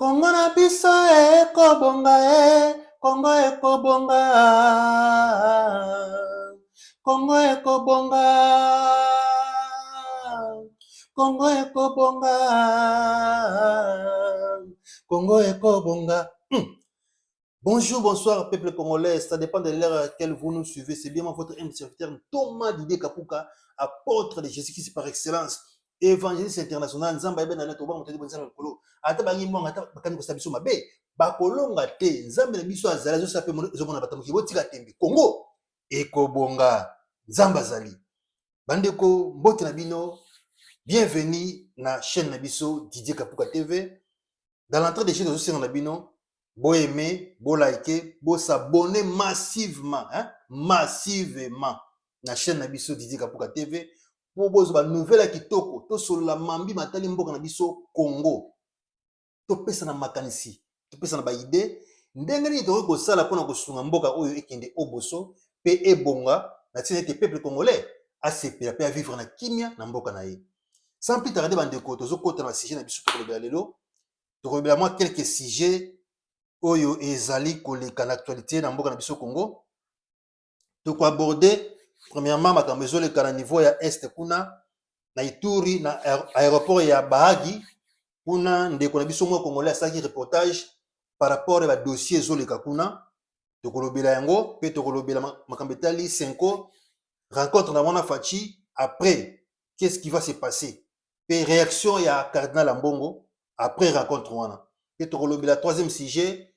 Kongo na biso ekobonga Kongo ekobonga Kongo ekobonga Kongo ekobonga Kongo ekobonga. Bonjour, bonsoir, peuple congolais. Ça dépend de l'heure à laquelle vous nous suivez. C'est bien votre M. serviteur Thomas Didier Kapuka, apôtre de Jésus-Christ par excellence, évangéliste international. Nzamba ebe na neto ba mutedi bonza nkolo. Ata bangi mo ngata bakani ko sabiso mabe. Bakolonga te. Nzambe na biso azala zo sape zo mona batamuki botika tembe. Congo ekobonga. Nzamba zali. Bandeko mbote na bino. Bienvenue na chaîne na biso Didier Kapuka TV. Dans l'entrée des chaînes de Zosi Nabino, bo aimer, bo liker, bo s'abonner massivement, massivement na chaîne Nabiso Didier Kapuka TV pour bozo ba nouvelle kitoko to solo la mambi matali mboka na biso Congo. To pesa na makanisi, to pesa na ba idée ndenge ni to ko sala pona ko sunga mboka oyo ekende oboso pe ebonga na tina te peuple congolais a sepela pe a vivre na kimia na mboka na ye. Sans plus tarder bandeko tozo kota na sujet na biso to ko lelo. Torobela moi quelques sujets oyo ezali koleka na actualité na mboka na biso Congo. Toko aborder premièrement makambo ezoleka na niveau ya est kuna na Ituri na aéroport ya Bahagi kuna ndeko na biso mo congolais asaki reportage par rapport à dossier ezoleka kuna. Toko lobela yango pe toko lobela makambo etali 5 rencontre na mwana Fachi après qu'est-ce qui va se passer pe réaction ya cardinal Ambongo après rencontre wana. Et la troisième sujet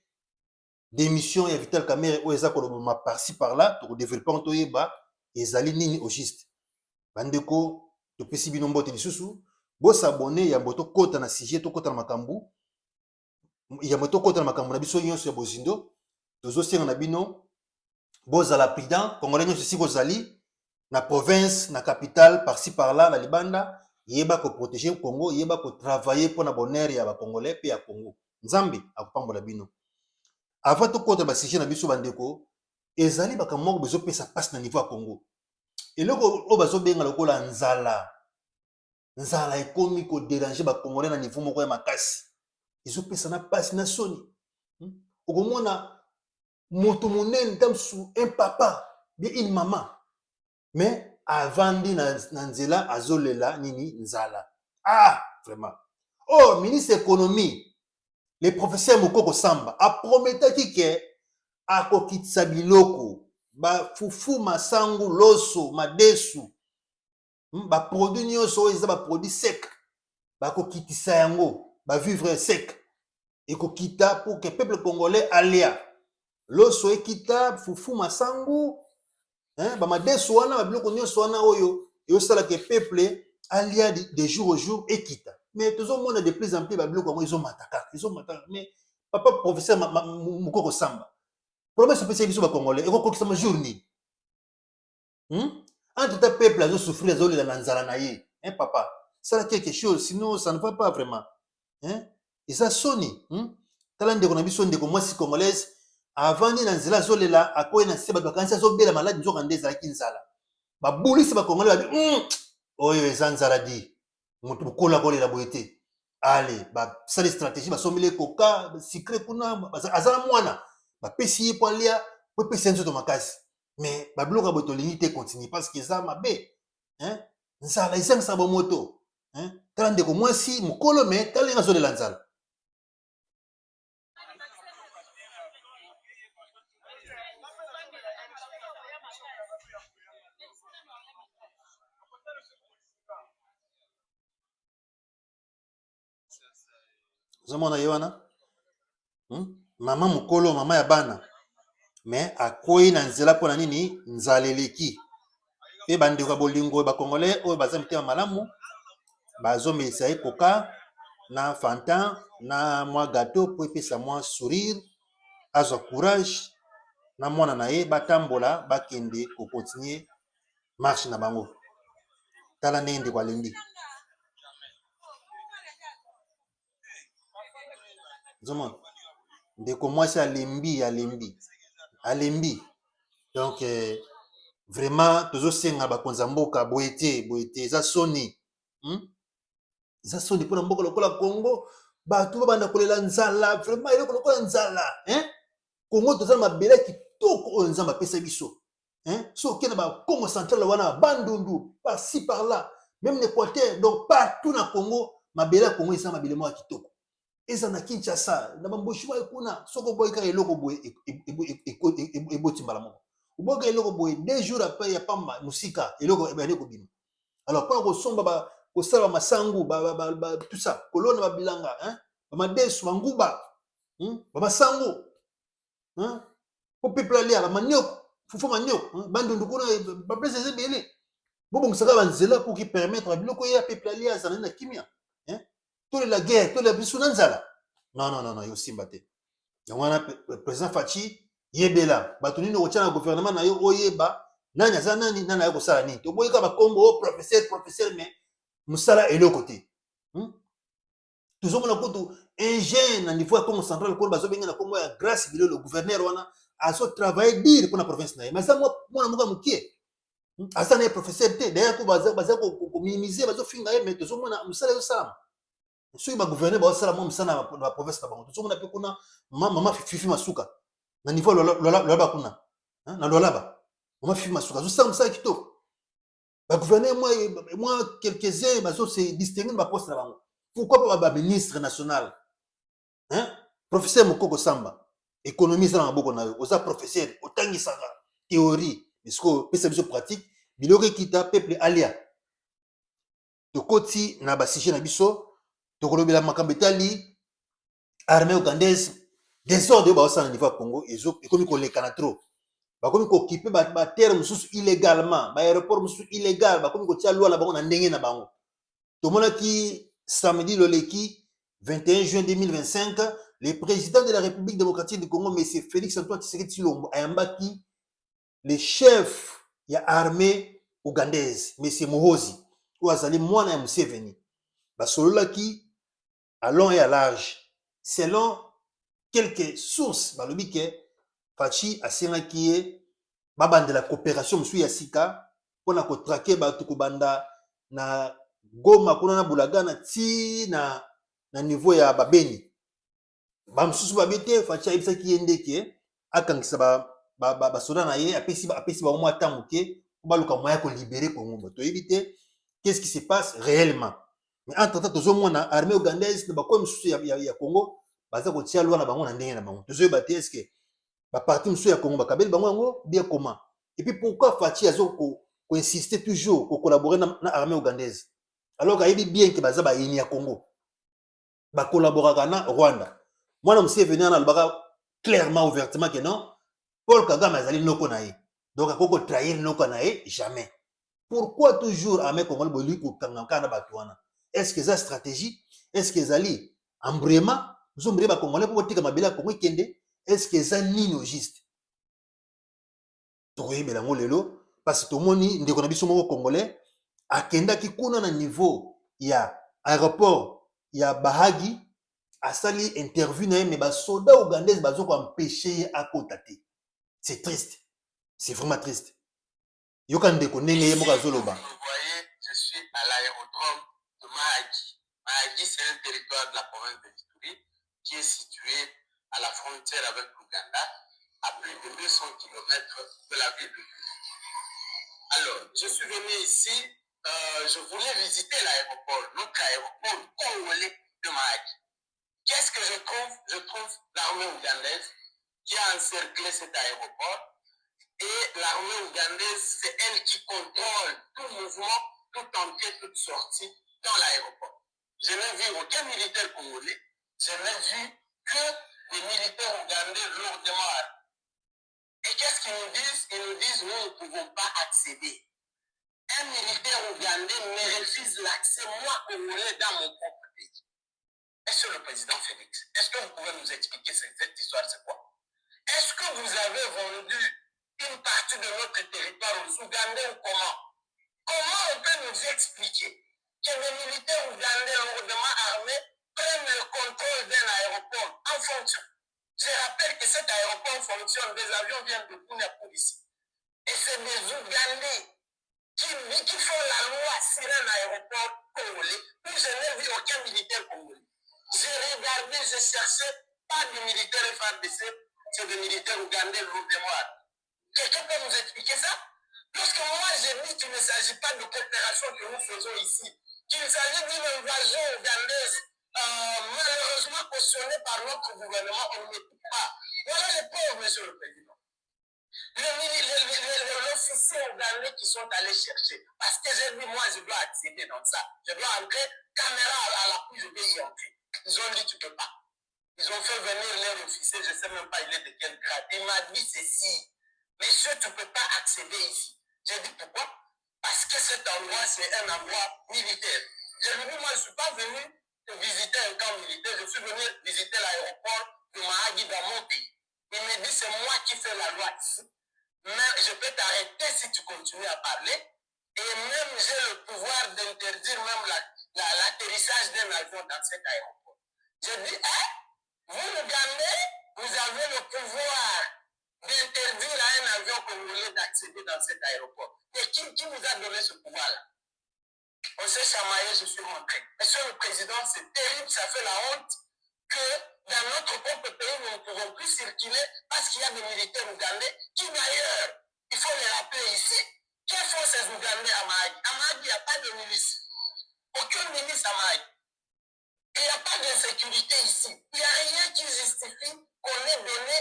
d'émission ya Vital Kamerhe o eza koloboma par-ci par-là to développer toyeba ezali nini au juste. Bandeko to pesi bino mbote lisusu bo s'abonner ya mboto kota na sujet to kota na makambu ya mboto kota na makambu na biso nyonso ya bozindo tozo senga na bino bo zala prudent congolais nyonso si kozali na province na capitale par-ci par-là na libanda yeba ko protéger Congo yeba ko travailler pour na bonheur ya ba congolais pe ya Congo. Nzambe akupambola bino. Avant to kota ba sujet na biso bandeko ezali baka moko bezo pesa passe na niveau ya Congo. Eloko o bazo benga lokola nzala. Nzala ekomi ko déranger ba congolais na niveau moko ya makasi. Ezo pesa na passe na soni. Okomona moto monene tamsu un papa bien une maman. Mais avandi na nzela azolela nini nzala. Ah, vraiment. Oh, ministre économie, le professeur Mokoko Samba a prometaki ke akokitisa biloko ba fufu masangu loso madesu ba produit nyonso eza ba produit sec ba kokitisa yango ba vivre sec ekokita pour que peuple congolais alia loso ekita fufu masangu ba madesu wana ba biloko nyonso wana oyo yosala ke peuple alia de jour au jour ekita. Mais tout le monde de plus en plus ils ont mataka, mais papa professeur Mokoko Samba problème c'est que les congolais et ko kisama journée entre ta peuple a souffrir azoli la nzala na ye papa ça quelque chose sinon ça ne va pas vraiment et ça sonne tala ndeko na biso ndeko mwasi congolaise avant ni na nzela zolela akoye na seba bakanisa zobela malade nzoka ndeza ki nzala ba bulisi ba congolais ba oyo eza nzala di mutu bukola kolela boyete ale ba sali stratégie ba somile koka secret kuna azala mwana ba pesi ye polia po pesi nzoto makasi mais ba bloka boto limité continue parce que ça mabe nzala isanga sa bomoto tala ndeko mwasi mukolo mais tala ngazo de nzala. Zamona yewana mama mukolo mama ya bana mais akoyi na nzela pona nini nzaleleki pe bandeko ya bolingo ba congolais oyo baza mitema malamu bazomesa ye koka na fantan na mwa gâteau po epesa mwa sourire azwa courage na mwana na ye batambola bakende kokontinue marche na bango. Tala ndenge ndeko alembi nzomona ndeko mwasi alembi donc vraiment tozosenga bakonza mboka boyete eza soni eza soni mpona mboka lokola Congo bato babanda kolela nzala vraiment eloko lokola nzala Congo tozala mabele kitoko oyo nzambe apesa biso so okende bakongo central wana bandundu par-ci par-là même l'équateur donc partout na Congo mabele ya Congo eza mabele moko ya kitoko eza na Kinshasa na bamboshi mwa ekuna soko oboyi kaka eloko boye eboti mbala moko oboyi kaka eloko boye 2 jours après ya pamba mosika eloko ebandi kobima alors mpona kosomba kosala bamasangu tout ça kolona babilanga bamadesu banguba bamasango po peuple alia bamanioko fufu manioko bandundu kuna baplace eza ebele bobongisaka banzela pour qui permettre biloko ya peuple alia azala na kimia tolela guerre tolela biso na nzala non yosimba te yango wana président Faci yebela bato nini okotia na gouvernement na yo oyeba nani aza nani aye kosala nini toboyi kaka bakombo professeur mais mosala eloko te tozomona kutu un jeune na niveau ya Congo central kono bazobenga na kombo ya Grace Bilolo gouverneur wana azo travailler dire mpona province na ye mais aza mwana moko ya mokie aza na ye professeur te d'ailleurs ko baza kominimize bazofinga ye mais tozomona mosala ezosalama soki bagouverneur baosala mwa mosala na baprovince na bango tozomona mpe kuna mama fifi masuka na niveau lwalaba kuna na lwalaba mama fifi masuka azosala mosala kitoko bagouverneur mwa quelques-uns bazose distingue na baposte na bango pourquoi pas baministre national professeur Mokoko Samba économie eza na maboko na yo oza professeur otangisaka théorie esko opesa biso pratique biloko ekita peuple alia tokoti na basujet na biso tokolobela makambo etali armée ougandaise désordre oyo baosala na niveau ya Congo ekomi koleka na trop bakomi kokipe baterre mosusu illégalement baaéroport mosusu illégal bakomi kotia lwa na bango na ndenge na bango tomonaki samedi loleki 21 juin 2025 le président de la République démocratique du Congo M. Félix Antoine Tshisekedi Tshilombo ayambaki le chef ya armée ougandaise M. Muhoozi oyo azali mwana ya Museveni basololaki à long et à large selon quelques sources balobi ke Faci asengaki ye babandela coopération mosusu ya sika mpona kotrake bato kobanda na Goma kuna na Bulagana ti na niveau ya babeni bamosusu babi te Faci ayebisaki ye ndeke akangisa basoda na ye apesi bango mwa ata moke po baluka moya kolibere Congo toyebi te qu'est-ce qui se passe réellement mais entre temps tozomona armée ougandaise na bakomi mosusu ya Congo baza kotia lwa na bango na ndenge na bango tozoyeba te estce baparti mosusu ya Congo bakabeli bango yango bien comment et puis pourquoi Faci azo koinsister toujours kocollaborer na armée ougandaise alors kayebi bien ke baza baini ya Congo bakolaboraka na Rwanda mwana Museveni ana alobaka clairement ouvertement que non Paul Kagame azali noko na ye donc akoko trahir noko na ye jamais pourquoi toujours armée congolaise boli kokangaka na bato wana est-ce que eza stratégie est-ce que ezali embrouillement ozombrye bacongolais mpo botika mabele ya Congo ekende est-ce que eza nini au juste tokoyebela yango lelo parce que tomoni ndeko na biso moko congolais akendaki kuna na niveau ya aéroport ya Bahagi asali interview na ye mais basoda ougandaise bazo koempêche ye akota te c'est triste c'est vraiment triste yoka ndeko ndenge ye moko azoloba. Je suis à l'aérodrome de Mahagi. Mahagi, c'est un territoire de la province de Ituri qui est situé à la frontière avec l'Ouganda, à plus de 200 km de la ville de Bunia. Alors, je suis venu ici, je voulais visiter l'aéroport, notre aéroport congolais de Mahagi. Qu'est-ce que je trouve? Je trouve l'armée ougandaise qui a encerclé cet aéroport. Et l'armée ougandaise, c'est elle qui contrôle tout mouvement, toute entrée, toute sortie dans l'aéroport. Je n'ai vu aucun militaire congolais, je n'ai vu que des militaires ougandais lourdement armés. Et qu'est-ce qu'ils nous disent? Ils nous disent, nous ne pouvons pas accéder. Un militaire ougandais me refuse l'accès, moi, congolais, dans mon propre pays. Monsieur le président Félix, est-ce que vous pouvez nous expliquer cette histoire, c'est quoi? Est-ce que vous avez vendu une partie de notre territoire aux Ougandais ou comment? Comment on peut nous expliquer que les militaires ougandais lourdement armés prennent le contrôle d'un aéroport en fonction? Je rappelle que cet aéroport fonctionne, des avions viennent de Bunia pour ici. Et c'est des Ougandais qui font la loi sur un aéroport congolais où je n'ai vu aucun militaire congolais. J'ai regardé, j'ai cherché, pas de militaires FARDC, c'est des militaires ougandais lourdement. Quelqu'un peut nous expliquer ça? Lorsque moi j'ai dit qu'il ne s'agit pas de coopération que nous faisons ici, qu'il s'agit d'une invasion ougandaise, malheureusement cautionnée par notre gouvernement, on ne m'écoute pas. Voilà les pauvres, monsieur le président. L'officier ougandais qui sont allés chercher. Parce que j'ai dit, moi, je dois accéder dans ça. Je dois entrer, caméra à l'appui, je vais y entrer. Ils ont dit, tu ne peux pas. Ils ont fait venir leur officier, je ne sais même pas il est de quel grade. Il m'a dit ceci. Monsieur, tu ne peux pas accéder ici. J'ai dit pourquoi? Parce que cet endroit, c'est un endroit militaire. Je lui ai dit, moi, je ne suis pas venu visiter un camp militaire, je suis venu visiter l'aéroport de Mahagi dans mon pays. Il me dit, c'est moi qui fais la loi ici. Mais je peux t'arrêter si tu continues à parler. Et même j'ai le pouvoir d'interdire même l'atterrissage d'un avion dans cet aéroport. Je dis, hein? Vous, Ougandais, vous avez le pouvoir d'interdire à un avion congolais d'accéder dans cet aéroport. Et qui vous a donné ce pouvoir-là? On s'est chamaillé, je suis rentré. Monsieur le Président, c'est terrible, ça fait la honte que dans notre propre pays, nous ne pouvons plus circuler parce qu'il y a des militaires ougandais qui, d'ailleurs, il faut les rappeler ici, que font ces Ougandais à Mahagi? À Mahagi, il n'y a pas de milice. Aucune milice à Mahagi. Il n'y a pas d'insécurité ici. Il n'y a rien qui justifie qu'on ait donné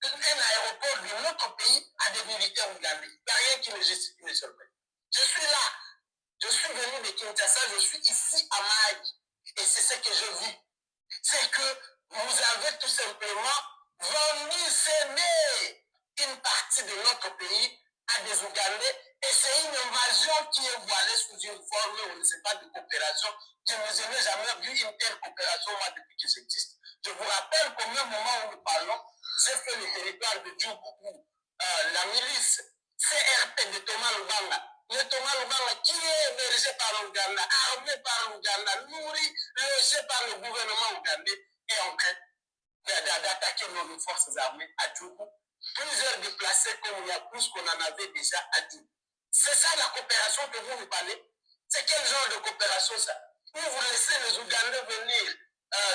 un aéroport de notre pays à des militaires ougandais. Il n'y a rien qui le justifie, monsieur le président. Je suis là. Je suis venu de Kinshasa, je suis ici à Mahagi. Et c'est ce que je vis. C'est que vous avez tout simplement vendu céder une partie de notre pays à des Ougandais. Et c'est une invasion qui est voilée sous une forme, on ne sait pas, de coopération. Je n'ai jamais vu une telle coopération, moi, depuis que j'existe. Je vous rappelle qu'au même moment où nous parlons, j'ai fait le territoire de Djougou, la milice CRP de Thomas Lubanga. Le Thomas Lubanga qui est hébergé par l'Ouganda, armé par l'Ouganda, nourri, logé par le gouvernement ougandais, est en train d'attaquer nos forces armées à Djougou. Plusieurs déplacés comme il y a plus qu'on en avait déjà à Djougou. C'est ça la coopération que vous parlez? C'est quel genre de coopération ça? Où vous laissez les Ougandais venir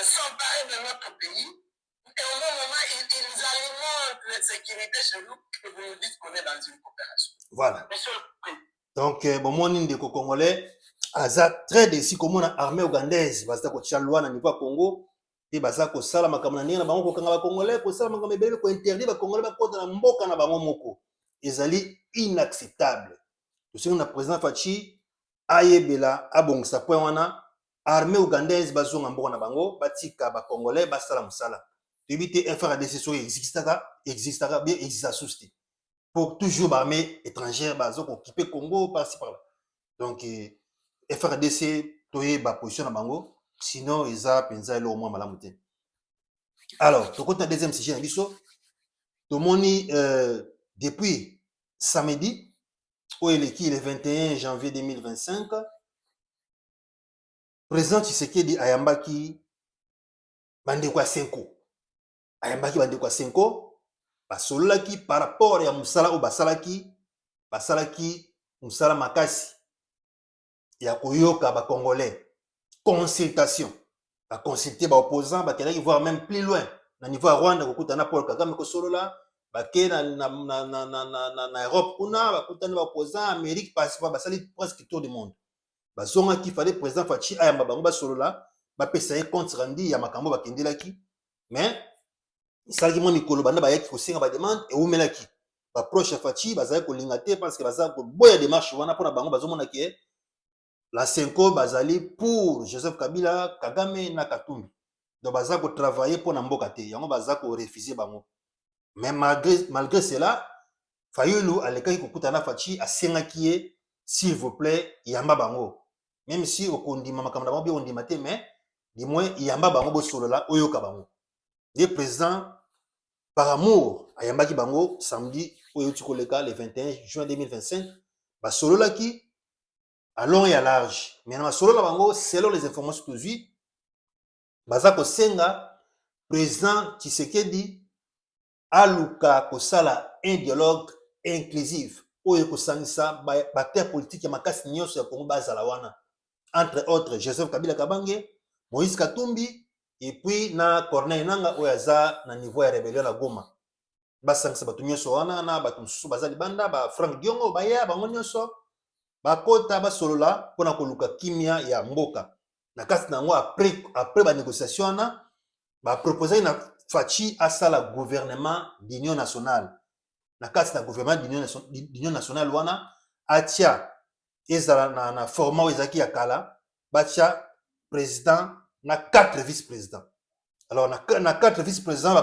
s'emparer de notre pays et au même moment, ils alimentent l'insécurité chez nous et vous nous dites qu'on est dans une coopération. Voilà. Monsieur le Président. Donc, bon, mon indeko congolais, aza très déçu comme on a armée ougandaise, basta ko loi na niveau Congo, et basta ko sala makambo na ninga bango ko kanga ba congolais, ko sala makambo ebele ko interdit ba congolais ba kota na mboka na bango moko. Ezali inacceptable. To singa na président Fachi ayebela abongisa point wana armée ougandaise bazonga mboka na bango, batika ba congolais basala musala. Tebite FRDC so existera bien exista sousti. Pour toujours l'armée étrangère bazo occuper Congo par-ci par-là. Donc FRDC toye ba position na bango, sinon eza penza elo moins malamu te. Alors, to côté deuxième sujet na biso, to moni depuis samedi au eleki le 21 janvier 2025, président Tshisekedi ayambaki bande kwa 5 ayambaki bande kwa 5 basololaki par rapport ya musala o basalaki musala makasi ya koyoka ba congolais consultation ba consulter ba opposants ba kelaki voir même plus loin na niveau ya Rwanda kokutana Paul Kagame kosolola bake na Europe kuna bakutana ba opposants Amérique pas basali presque tout le monde bazonga ki fallait président Fachi ayamba bango basolola ba pesa compte rendu ya makambo bakendelaki mais isalaki mwa mikolo banda bayaki kosenga bademande eumelaki baproche ya Fachi bazali kolinga te parce que bazali koboya démarche wana mpona bango bazomona ke la Senko bazali pour Joseph Kabila, Kagame na Katumbi. Donc bazali kotravailler mpona mboka te yango bazali korefuser bango. Mais malgré cela Fayulu alekaki kokutana Fachi asengaki ye s'il vous plaît yamba bango. Même si okondima makambo na bango bi ondima te mais du moins yamba bango bosolola oyoka bango. Le président par amour ayambaki bango samedi oyo tikoleka le 21 juin 2025 basololaki à long et à large. Mais na basolola bango selon les informations tozwi baza kosenga président Tshisekedi aluka kosala un dialogue inclusif oyo kosangisa baacteur politique ya makasi nyonso ya Congo bazala wana entre autres Joseph Kabila Kabange, Moïse Katumbi et puis na Corneille Nanga oyo aza na niveau ya rébellion na Goma basangisa bato nyonso wana na bato mosusu baza libanda ba Frank Diongo baya bango nyonso bakota basolola mpona koluka kimia ya mboka na kati na yango après banégociation wana baproposaki na Faci asala gouvernement d'union nationale na kati na gouvernement d'union nationale wana atia ezala na format oyo ezalaki ya kala batia président na 4 vice-présidents. Alors na 4 vice-présidents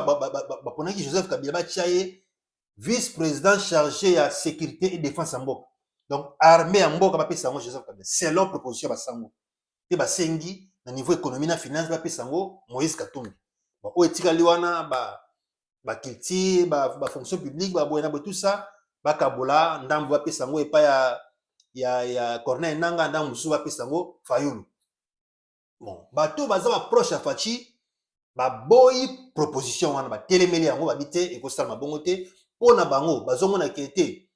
baponaki Joseph Kabila batia ye vice-président chargé ya sécurité et défense ya mboka. Donc armée ya mboka bapesa yango Joseph Kabila selon proposition basango pe basengi na niveau économie na finance bapesa yango Moïse Katumbi. Bon oyo etikali wana bakilti bafonction publique baboye na bo tout ça bakabola ndambo bapesa yango epa ya Corneille Nanga ndambo mosusu bapesa yango Fayulu. Bon bato baza baproche ya Faci baboyi proposition wana batelemeli yango babi te ekosala mabongo te mpona bango bazomona kete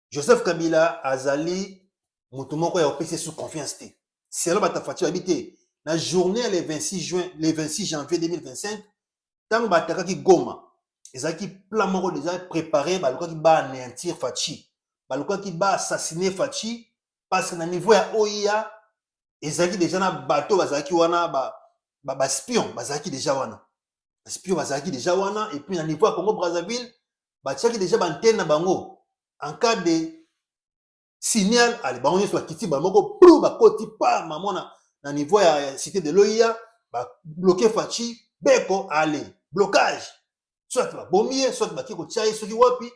Joseph Kabila azali mutu moko ya opesi sous confiance te selon bata Faci babi te na journée le 26 janvier 2025 ntango batakaki Goma ezalaki plan moko déjà préparé balukaki baanéantir Faci balukaki baassassiner Faci parce que na niveau ya OIA ezalaki déjà na bato bazalaki wana baspion bazalaki déjà wana baspion bazalaki déjà wana et puis na niveau ya Congo Brazzaville batiaki déjà bantene na bango en cas de signal ali bango nyonso bakiti bamoko plou bakoti pa mamona na niveau ya cité de l'OIA babloqué Faci beko ale blocage soit babomi ye soit baki kotia ye soki wapi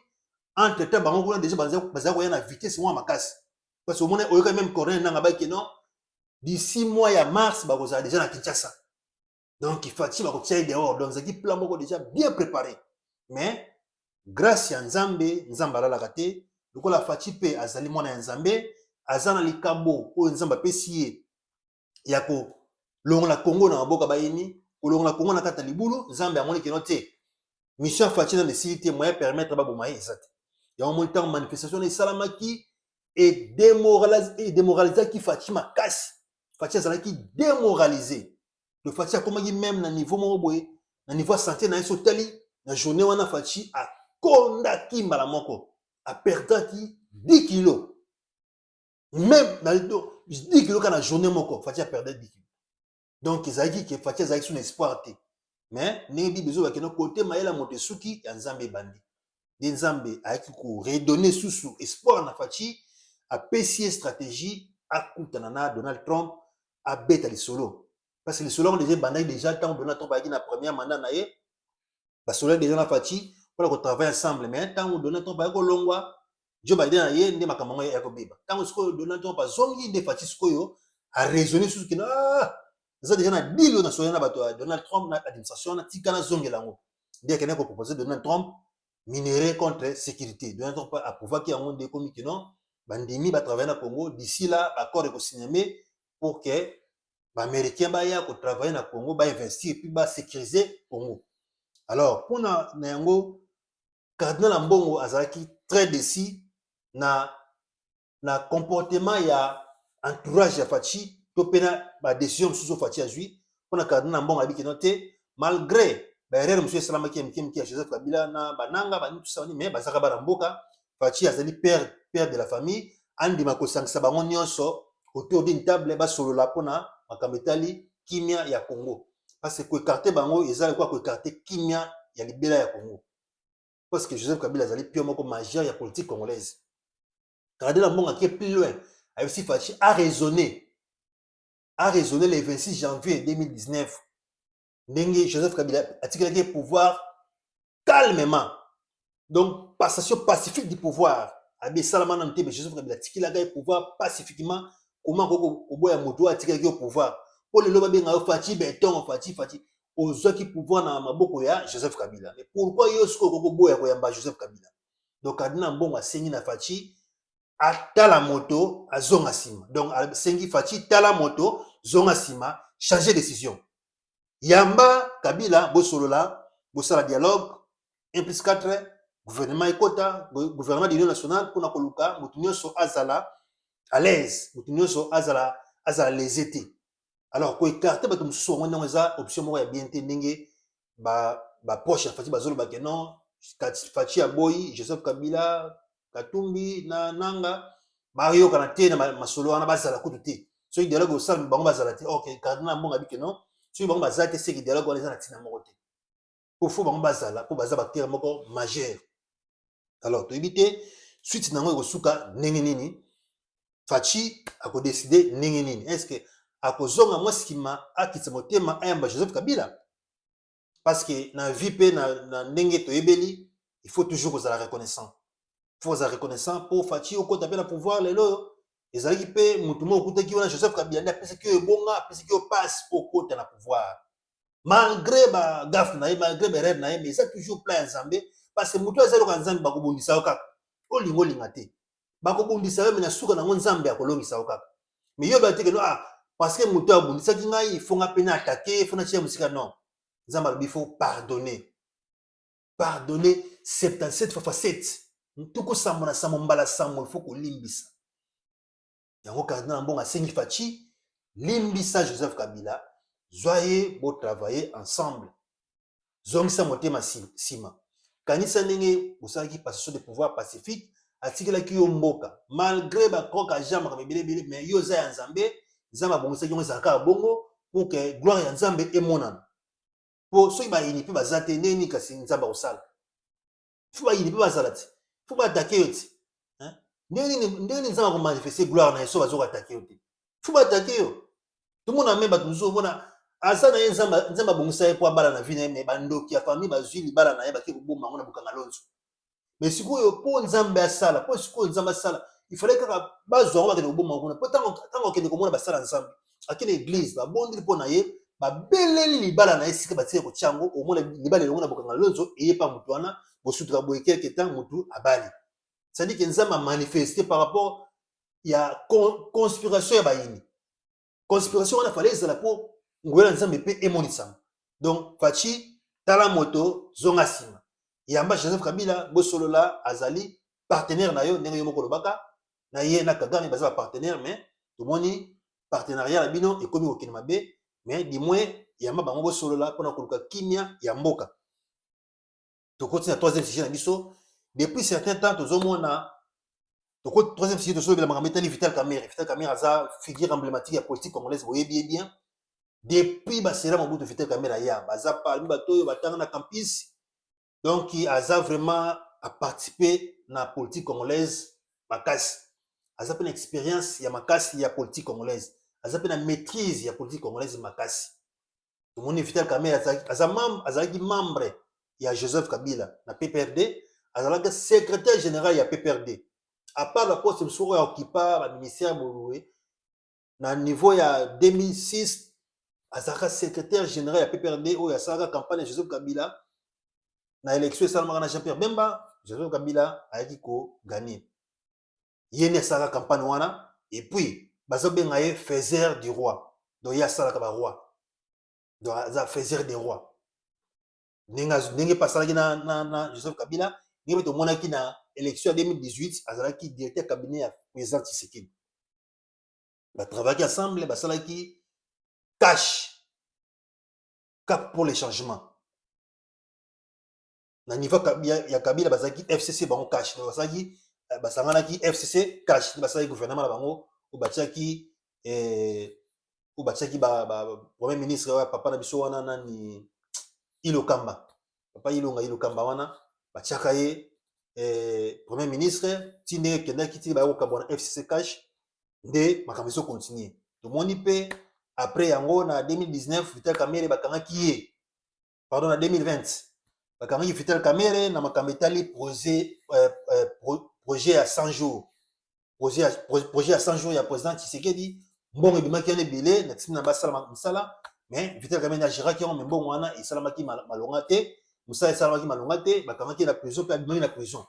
entre temps bango kuna déjà bazali koya na vitesse mwa makasi parce que omona oyoka même Corneille Nanga baki non d'ici mois ya mars bakozala déjà na Kinshasa donc Faci bakotia ye dehors donc zaki plan moko déjà bien préparé mais grâce ya Nzambe alalaka te lokola Faci pe azali mwana ya Nzambe aza na likambo oyo Nzambe apesi ye ya kolongola Congo na maboka bayini kolongola Congo na kata libulu Nzambe amoni keno te mission Faci na esili te moyen permettre baboma ye eza te yango moni ntango manifestation esalamaki edémoralizaki Faci makasi Faci azalaki démoralisé le Faci akomaki même na niveau moko boye na niveau ya santé na ye sotali na journée wana Faci akondaki mbala moko aperdaki 10 kilos même na 10 kilos kana journée moko Faci aperdaki 10 kilos donc ezalaki ke Faci azalaki sur espoir te mais ndenge bibezo bakeno kote mayela moto esuki ya Nzambe ebandi nde Nzambe ayaki koredonner susu espoir na Faci apesi ye stratégie akutana na Donald Trump abeta lisolo parce que lisolo on déjà ebandaki déjà ntango Donald Trump ayaki na premier mandat na ye basolo déjà na Faci mpona kotravaille ensemble mais ntango Donald Trump ayaki kolongwa Joe Biden na ye nde makambo yango ya kobeba ntango sikoyo Donald Trump azongi nde Faci sikoyo araisonner susu kino eza déjà na dilo na soya na bato ya Donald Trump na administration na tika na zongela yango nde akende kopropose Donald Trump minerai contre sécurité Donald Trump aprouvaki yango nde ekomi kino bandimi batravaille na Congo d'ici là accord ekosigname pour que baaméricain baya kotravaille na Congo bainvestir puis basécuriser Congo. Alors mpona na yango cardinal Ambongo azalaki très décis na comportement ya entourage ya Faci to pena badécision mosusu Faci azwi mpona cardinal Ambongo abi keno te malgré baerreur mosusu esalamaki ya mike ya Joseph Kabila na bananga banitusani mais bazalaka bana mboka Faci azali père de la famille andima kosangisa bango nyonso autour d'une table basolola mpona makambo etali kimia ya Congo parce que koekarte bango eza lekwa koekarte kimia ya libela ya Congo parce que Joseph Kabila azali pio moko majeur ya politique congolaise cardinal Ambongo akie plus loin ayebisi Faci a raisonné le 26 janvier 2019 ndenge Joseph Kabila atikelaki pouvoir calmement donc passation pacifique du pouvoir abi esalama na ntebe Joseph Kabila atikilaka pouvoir pacifiquement comment koboya moto atikaki au pouvoir po lelo babenga yo Faci beton Faci ozwaki pouvoir na maboko ya Joseph Kabila mais pourquoi yo siko koboya koyamba Joseph Kabila donc cardinal Ambongo asengi na Faci atala moto azonga nsima donc asengi Faci tala moto zonga nsima changer décision yamba Kabila bosolola bosala dialogue 1+4 gouvernement ekota gouvernement d'union nationale mpona koluka motu nyonso azala à l'aise motu nyonso azala lésé te alors ko écarter bato mususu wango ndenge eza option moko ya bien te ndenge proche ya Faci bazoloba ke non Faci aboyi Joseph Kabila Katumbi na nanga bayokana te na masolo wana bazala kutu te soki dialogue osala bango bazala te ok cardinal mbongo abi ke non soki bango bazala te seki dialogue wana eza na ntina moko te po fo bango bazala po baza bacteur moko majeur. Alors toyebi te suite nango ekosuka ndenge nini Faci akodeside ndenge nini est ce que akozonga mwa nsima akitisa motema ayamba Joseph Kabila parce que na vie pe na ndenge toyebeli il faut toujours kozala reconnaissant. Il faut kozala reconnaissant pour Faci okota pe na pouvoir lelo ezalaki pe mutu moko okutaki wana Joseph Kabila nde apesaki oyo ebonga apesaki oyo passe po okota na pouvoir malgré bagaffe na ye malgré berere na ye mais eza toujours plan ya Nzambe parce que mutu azali loka Nzambe bakobundisa yo kaka olinga olinga te bakobundisa yo me na suka nango Nzambe akolongisa yo kaka mais yo bateke no parce que mutu abundisaki ngai ifonga pe na attaquer ifona tia musika non Nzambe alobi faut pardonner 77 fois 7 ntuku sambo na sambo mbala sambo il faut kolimbisa yango cardinal mbongo asengi Faci limbisa Joseph Kabila zoye bo travailler ensemble zongisa motema sima kanisa ndenge bosalaki passation de pouvoir pacifique atikelaki yo mboka malgré bakroka jambe kamebelebele mais yo za ya Nzambe Nzambe abongisaki yango ezalaka bongo pour que gloire ya Nzambe emonana po soki bayini mpe baza te ndeni kasi Nzambe akosala fo bayini mpe bazala te fo baatake yo te ndenge nini Nzambe akomanifeste gloire na ye so bazokatake yo te fo baatake yo tomona me bato mosusu omona aza na ye Nzambe abongisa ye mpo abala na vi na ye me bandoki ya famille bazwi libala na ye bake koboma yango na bokanga lonzo mais sikoyo mpo Nzambe asala mpo sikoyo Nzambe asala ifale kaka bazwa yango bakende koboma kuna mpo ntango akende komona basala Nzambe akende église babondeli mpo na ye babeleli libala na ye sika batie kotia yango omona libala elongo na bokanga lonzo eye pa motu wana bosutuka boye quelque temps motu abali c'est-à-dire que Nzambe amanifeste par rapport ya conspiration ya bayini conspiration wana fale ezala mpo ngoyela Nzambe mpe emonisama donc Faci tala moto zonga nsima yamba Joseph Kabila bosolola azali partenaire na yo ndenge yo moko lobaka na ye na Kagame baza partenaire mais tomoni partenariat na bino ekomi kokende mabe mais du moins yamba bango bosolola mpona koluka kimia ya mboka tokoti na troisième sujet na biso depuis certain temps tozomona tokoti troisième sujet tozolobela makambo etali Vital Kamerhe aza figure emblématique ya politique congolaise boyebi bien depuis basela Mobutu Vital Kamerhe aya baza parmi bato oyo batanga na campus donc aza vraiment a participé na politique congolaise makasi aza pe na expérience ya makasi ya politique congolaise aza pe na maîtrise ya politique congolaise makasi tomoni Vital Kamerhe azalaki membre ya Joseph Kabila na PPRD azalaki secrétaire général ya PPRD à part la poste msoko ya okipa ba ministère boloué na niveau ya 2006 azalaka secrétaire général ya PPRD oyo asalaka campagne ya Joseph Kabila na élection esalamaka na Jean-Pierre Bemba Joseph Kabila ayaki koganye ye nde asalaka campagne wana et puis bazobenga ye faiseur du roi donc ye asalaka baroi donc aza faiseur des rois ndenge pasalaki na Joseph Kabila ndenge mpe tomonaki na élection ya 2018 azalaki directeur cabinet ya président Tshisekedi batravaillaki ensemble basalaki cash cap pour les changements na niveau ya Kabila bazalaki FCC bango cash basalaki basanganaki FCC cash basalaki gouvernement na bango obatiaki premier ministre wa papa na biso wana nani Ilokamba papa Ilokamba wana batiaka ye premier ministre ti ndenge kendaki ti bayokokamba na FCC cash nde makambo ezo continue tomoni mpe après yango na 2019 Vital Kamerhe bakangaki ye pardon na 2020 bakangaki Vital Kamerhe na makambo etali projet ya 100 jours projet ya 100 jours ya président Tshisekedi mbongo ebimaki wana ebele na tisimi na basala mosala mais Vital Kamerhe agiraki yango me mbongo wana esalamaki malonga te mosala esalamaki malonga te bakangaki na prison mpe abimaki na prison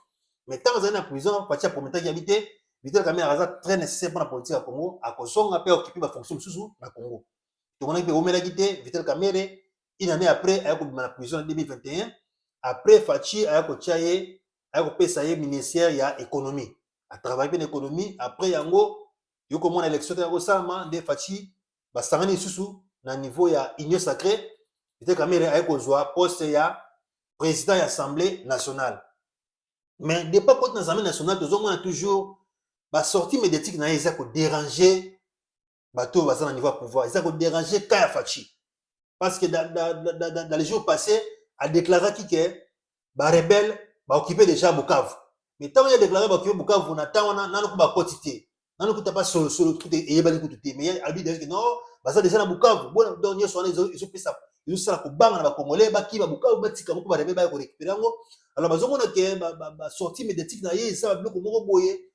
mais ntango azali na prison Faci aprometaki yabi te Vital Kamerhe aza très nécessaire mpona politique ya Congo akozonga mpe aokipe bafonction mosusu na Congo tomonaki mpe omelaki te Vital Kamerhe une année après aya kobima na prison na 2021 après Faci aya kotia ye aya kopesa ye ministère ya économie atravaille mpe na économie après yango yo komona élection te ya kosalama nde Faci basangani susu na niveau ya union sacrée Vital Kamerhe aye kozwa poste ya président ya assemblée nationale. Mais depuis côté na assemblée nationale tozomona toujours sortie médiatique na ye eza ko déranger bato baza na niveau ya pouvoir, eza ko déranger Kaya Fachi parce que dans les jours passés a déclaré que ba rebelle ba occupé déjà Bukavu. Mais tant il a déclaré ba occupé Bukavu na tant na ko ba quantité nanu kuta pas solo tout et bali kutu te mais a dit que non baza déjà na Bukavu bon donc ils sont ils pesa ils sont ko banga na ba congolais ba ki ba Bukavu ba tika ko ba rebelle ba ko récupérer ngo alors bazomona que ba sortie médiatique na ye ça ba biloko moko boye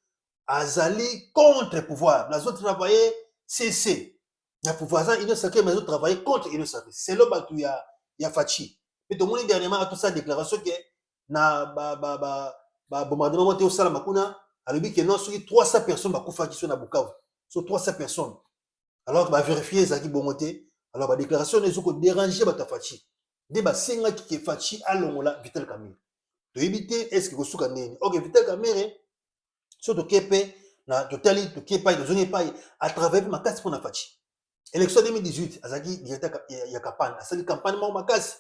azali contre pouvoir les autres travailler cc na pouvoir ça union sacrée mais ils ont travaillé contre union sacrée c'est le batu ya Fachi et tout le monde dernièrement a tout ça déclaration que na bombardement monté au sala makuna alobi que non sur 300 personnes bakufa qui sont na Bukavu sur 300 personnes alors ba vérifier ça qui bongoté alors ba déclaration les autres déranger ba Fachi de ba singa qui Fachi alongola Vital Kamerhe to éviter est-ce que kosuka neni OK Vital Kamerhe surtout kepe na totali to kepa de zone pa à travers makasi pour na Fachi élection 2018 azaki directeur ya campagne asali campagne ma makasi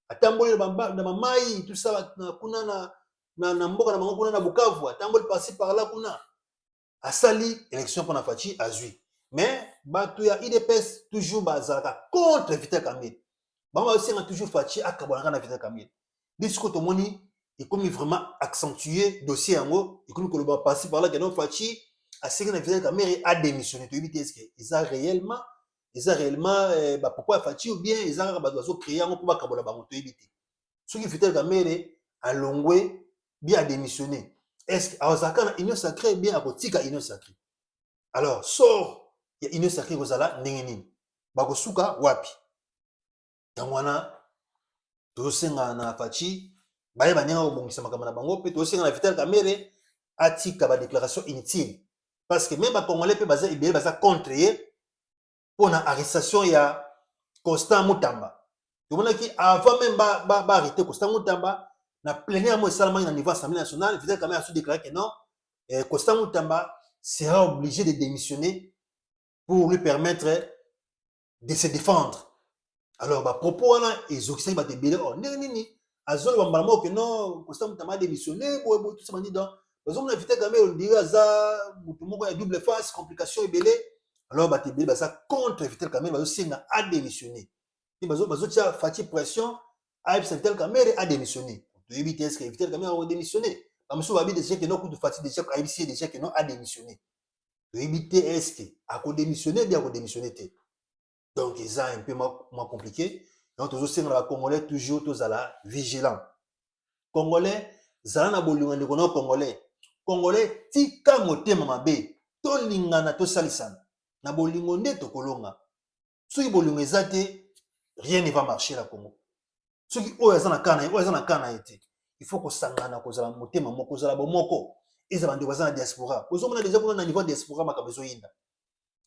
atamboli na mamai tout ça kuna na mboka na bango kuna na Bukavu atamboli passer par là kuna asali élection pour na Fachi azui mais batu ya IDPS toujours bazalaka contre Vital Kamerhe bango aussi a toujours Fachi akabwana na Vital Kamerhe discours to moni et comme vraiment accentué dossier yango et comme ko passer par là que non Fachi a séqué na Vital Kamerhe a démissionné to éviter est-ce que ils a réellement pourquoi Fachi ou bien ils ont bazo créer ngo pour bakabola bango to éviter ce qui Vital Kamerhe a longwe bien démissionné est-ce que azaka na union sacrée bien akotika union sacrée alors sort ya union sacrée kozala ndenge nini bakosuka wapi tangwana tosenga na Fachi baye banyenga kobongisa makambo na bango pe tosenga na Vital Kamerhe atika ba déclaration inutile parce que même ba congolais pe baza ibele baza contre ye pour la arrestation ya Constant Mutamba. Donc avant même arrêter Constant Mutamba, na plénière moi seulement na niveau Assemblée nationale, Vital Kamerhe a su déclarer que non, Constant Mutamba sera obligé de démissionner pour lui permettre de se défendre. Alors propos là ils ont essayé de débiller oh nini azol bambamo que non Constant Mutamba a démissionné tout ça m'a dit donc parce que Vital Kamerhe on dirait ça mutu moko ya double face complication ebele. Alors batebele baza contre Vital Kamerhe bazo singa a démissionné ni bazo tia Fachi pression a Vital Kamerhe a démissionné to éviter est-ce que Vital Kamerhe a démissionné bamusu babi déjà que non coup de Fachi déjà a déjà que non a démissionné to éviter est-ce que a ko démissionner bien ko démissionner té donc c'est un peu moins compliqué donc toujours singa la congolais toujours tous à la vigilant congolais zala na bolinga ndeko na congolais tika motema mabe to lingana to salisana na bolingo nde tokolonga soki bolingo eza te rien ne va marcher la Congo soki oyo eza na kana ete il faut kosangana kozala motema moko kozala bomoko eza bandeko baza na diaspora ozomona déjà kuna na niveau diaspora makambo ezoyinda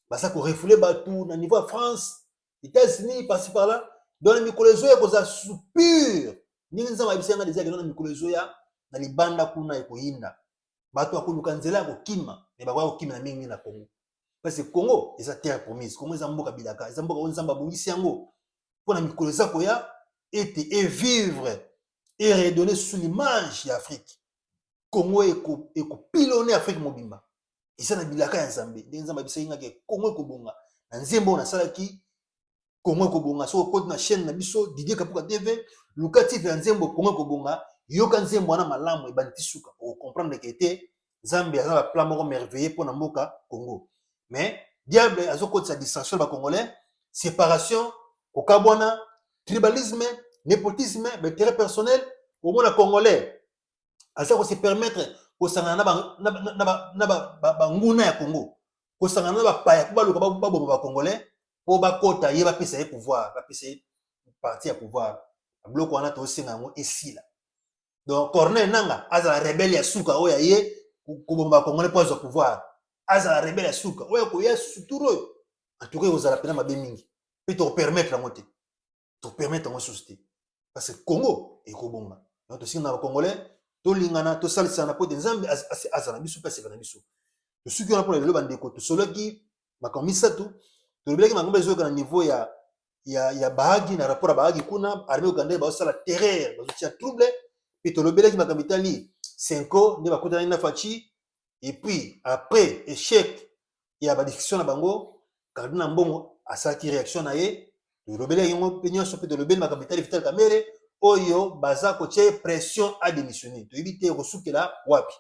baza korefule batu na niveau ya France États-Unis passer par là dans les mikolo ezoya kozala soupir ndenge nzambe ayebisi yanga déjà na mikolo ezoya na libanda kuna ekoyinda bato akoluka nzela ya kokima me bakoya kokima na mingi na Congo parce que Congo est terre promise. Congo est mboka bilaka, est mboka onzamba bongisi yango. Pour na mikolo za koya et vivre et redonner sous l'image d'Afrique. Congo est pilonner Afrique mobimba. Isa na bilaka ya Nzambe. Nzamba bisenga ke Congo ekobonga. Na nzembo na salaki Congo ekobonga. So ko na chaîne na biso Didier Kapuka TV, Lukati na nzembo Congo ekobonga. Yoka nzembo na malamu e bantisuka. Pour comprendre que était Nzambe a un plan moko merveilleux pour na mboka Congo. Mais diable a sa distraction ba congolais séparation au kabwana tribalisme népotisme intérêt personnel au monde congolais a ça se permettre ko sangana na nguna ya Congo ko sangana ba paya ko baluka ba bomba ba congolais po ba kota ye ba pesa ye pouvoir ba pesa parti ya pouvoir bloko wana to singa ngo esila donc Corneille nanga azala rebelle ya suka oya ye ko bomba congolais pour avoir pouvoir azala rebelle ya suka oyo ko ya suturo en tout cas ozala pena mabe mingi pe to permettre ngote to permettre ngo société parce que Congo e ko bomba donc to singa na congolais to lingana to salisana po Nzambe azala biso pese kana biso to suki na pour le bandeko to soloki makamisa tu tolobelaki makambo ezoyoka na niveau ya Bahagi na rapport à Bahagi kuna armée ougandais bazosala terreur bazotia trouble puis tolobelaki makambo etali 5 ans nde bakutani na Fachi et puis après échec ya badiscussion na bango Kardinal Mbongo asalaki réaction na ye tolobelaki yango mpe nyonso mpe tolobeli makambo etali Vital Kamerhe oyo baza kotia pression à démissionner toyebi te kosukela wapi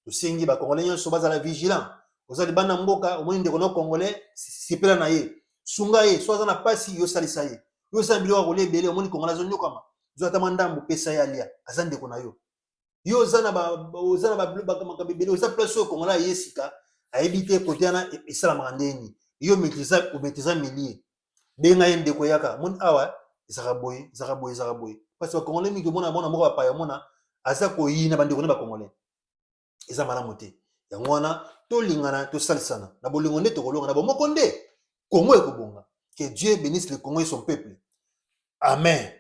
tosengi bakongolais nyonso bazala vigilant oza libanda mboka omoni ndeko na congolais sepela na ye sunga ye so aza na pasi yosalisa ye yosala biloko ya kolia ebele omoni congolais azonyokama zo ata mandambo pesa ye alia aza ndeko na yo yo oza na makambo ebele oza place oyo congolais aye sika ayebi te kote wana esalamaka ndeni yo omaîtrise milier benga ye ndeko yaka omoni awa ezaka boye parce bacongolais mingi omona mona moko bapaya omona aza koyina bandeko ne bacongolais eza malamu te yango wana tolingana tosalisana na bolingo nde tokolonga na bomoko nde Congo ekobonga que Dieu bénisse le Congo et son peuple amen.